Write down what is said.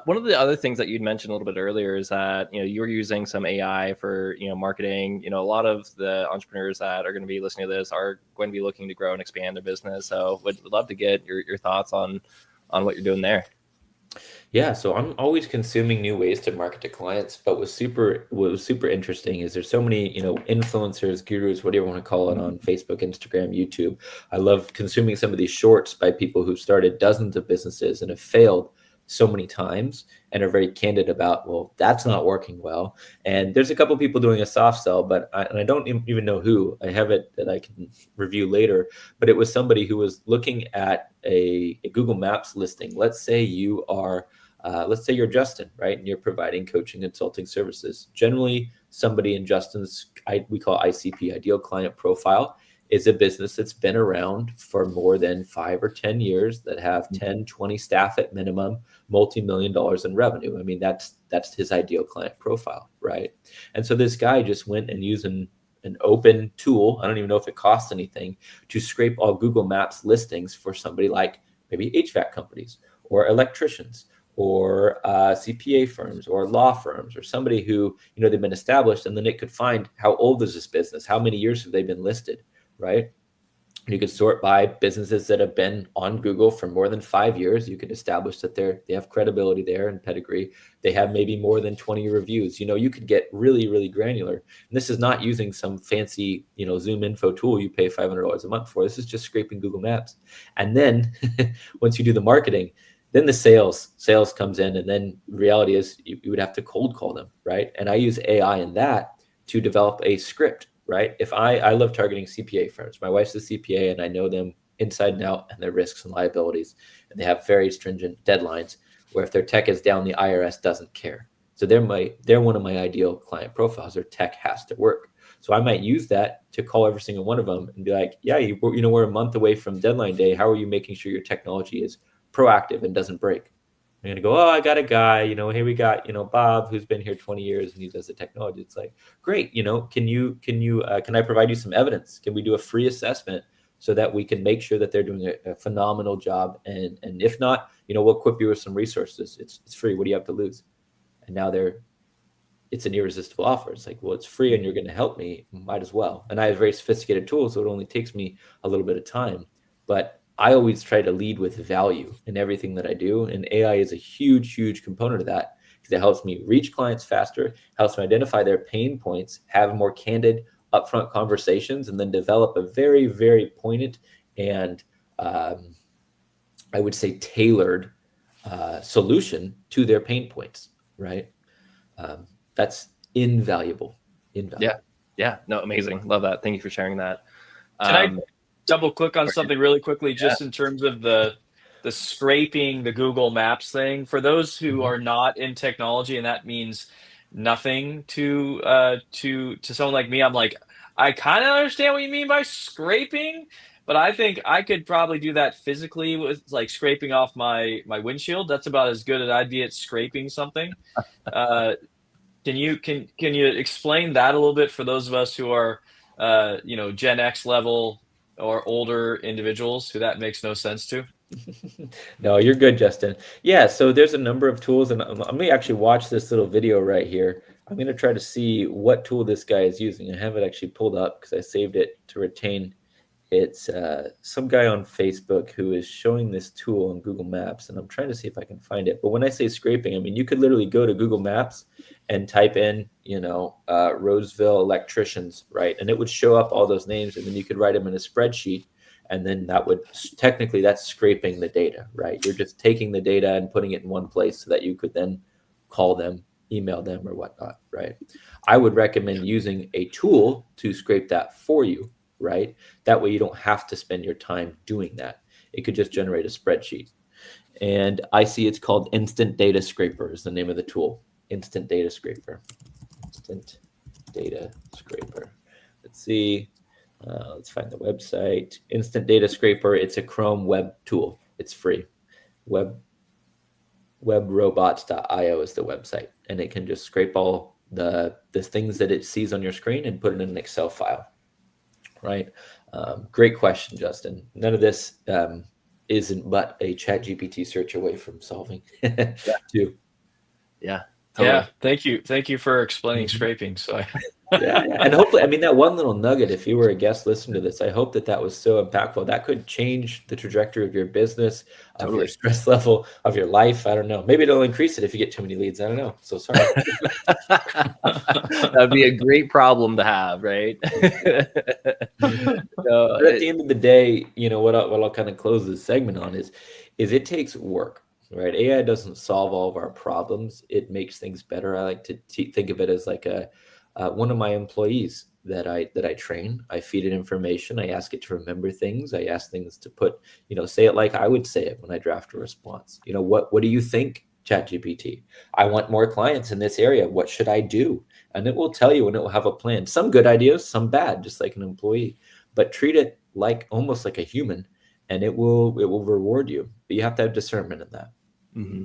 One of the other things that you'd mentioned a little bit earlier is that, you're using some AI for, marketing. A lot of the entrepreneurs that are going to be listening to this are going to be looking to grow and expand their business. So would love to get your thoughts on what you're doing there. Yeah, so I'm always consuming new ways to market to clients, but what was super interesting is there's so many, influencers, gurus, whatever you want to call it, on Facebook, Instagram, YouTube. I love consuming some of these shorts by people who started dozens of businesses and have failed so many times and are very candid about, well, that's not working well. And there's a couple people doing a soft sell, but I don't even know who. I have it that I can review later, but it was somebody who was looking at a Google Maps listing. Let's say you're Justin, right? And you're providing coaching consulting services. Generally, somebody in Justin's, we call ICP, ideal client profile, is a business that's been around for more than 5 or 10 years, that have 10, 20 staff at minimum, multi-million dollars in revenue. I mean, that's his ideal client profile, right? And so this guy just went and used an open tool, I don't even know if it costs anything, to scrape all Google Maps listings for somebody like maybe HVAC companies or electricians or CPA firms or law firms, or somebody who, they've been established, and then it could find how old is this business, how many years have they been listed, right? You could sort by businesses that have been on Google for more than 5 years. You could establish that they have credibility there and pedigree. They have maybe more than 20 reviews. You could get really, really granular. And this is not using some fancy, Zoom info tool you pay $500 a month for. This is just scraping Google Maps. And then once you do the marketing, then the sales comes in, and then reality is you would have to cold call them, right? And I use AI in that to develop a script, right? If I love targeting CPA firms. My wife's a CPA, and I know them inside and out, and their risks and liabilities, and they have very stringent deadlines where if their tech is down, the IRS doesn't care. So they're one of my ideal client profiles. Their tech has to work. So I might use that to call every single one of them and be like, yeah, we're a month away from deadline day. How are you making sure your technology is proactive and doesn't break? I'm going to go, oh, I got a guy, hey, we got, Bob, who's been here 20 years and he does the technology. It's like, great. Can I provide you some evidence? Can we do a free assessment so that we can make sure that they're doing a phenomenal job? And if not, we'll equip you with some resources. It's free. What do you have to lose? And now it's an irresistible offer. It's like, well, it's free and you're going to help me. Might as well. And I have very sophisticated tools, so it only takes me a little bit of time. But I always try to lead with value in everything that I do. And AI is a huge, huge component of that, because it helps me reach clients faster, helps me identify their pain points, have more candid, upfront conversations, and then develop a very, very pointed and I would say tailored solution to their pain points, right? That's invaluable. Yeah, no, amazing. Love that. Thank you for sharing that. Can I double click on something really quickly, just in terms of the scraping the Google Maps thing? For those who are not in technology, and that means nothing to someone like me, I'm like, I kind of understand what you mean by scraping, but I think I could probably do that physically with like scraping off my windshield. That's about as good as I'd be at scraping something. Can you explain that a little bit for those of us who are Gen X level or older individuals who that makes no sense to? No, you're good, Justin. Yeah, so there's a number of tools, and I'm going to actually watch this little video right here. I'm going to try to see what tool this guy is using. I have it actually pulled up because I saved it to retain. It's some guy on Facebook who is showing this tool on Google Maps, and I'm trying to see if I can find it. But when I say scraping, I mean, you could literally go to Google Maps and type in, Roseville electricians, right? And it would show up all those names, and then you could write them in a spreadsheet. And then that's scraping the data, right? You're just taking the data and putting it in one place so that you could then call them, email them, or whatnot, right? I would recommend using a tool to scrape that for you, right? That way you don't have to spend your time doing that. It could just generate a spreadsheet. And I see it's called Instant Data Scraper is the name of the tool. Instant Data Scraper. Instant Data Scraper. Let's see. Let's find the website. Instant Data Scraper. It's a Chrome web tool. It's free. Webrobots.io is the website, and it can just scrape all the things that it sees on your screen and put it in an Excel file. Right? Great question, Justin. None of this isn't but a ChatGPT search away from solving too. Yeah. Totally. Yeah, thank you for explaining scraping. So And hopefully, I mean, that one little nugget, if you were a guest listening to this, I hope that was so impactful. That could change the trajectory of your business, of your stress level, of your life. I don't know. Maybe it'll increase it if you get too many leads. I don't know. So sorry. That'd be a great problem to have, right? But at the end of the day, you know, what I'll kind of close this segment on is it takes work. Right, AI doesn't solve all of our problems. It makes things better. I like to think of it as like one of my employees that I train. I feed it information. I ask it to remember things. I ask things to put, you know, say it like I would say it when I draft a response. You know, what do you think, ChatGPT? I want more clients in this area. What should I do? And it will tell you, and it will have a plan. Some good ideas, some bad, just like an employee. But treat it like almost like a human, and it will reward you. But you have to have discernment in that. Mm-hmm.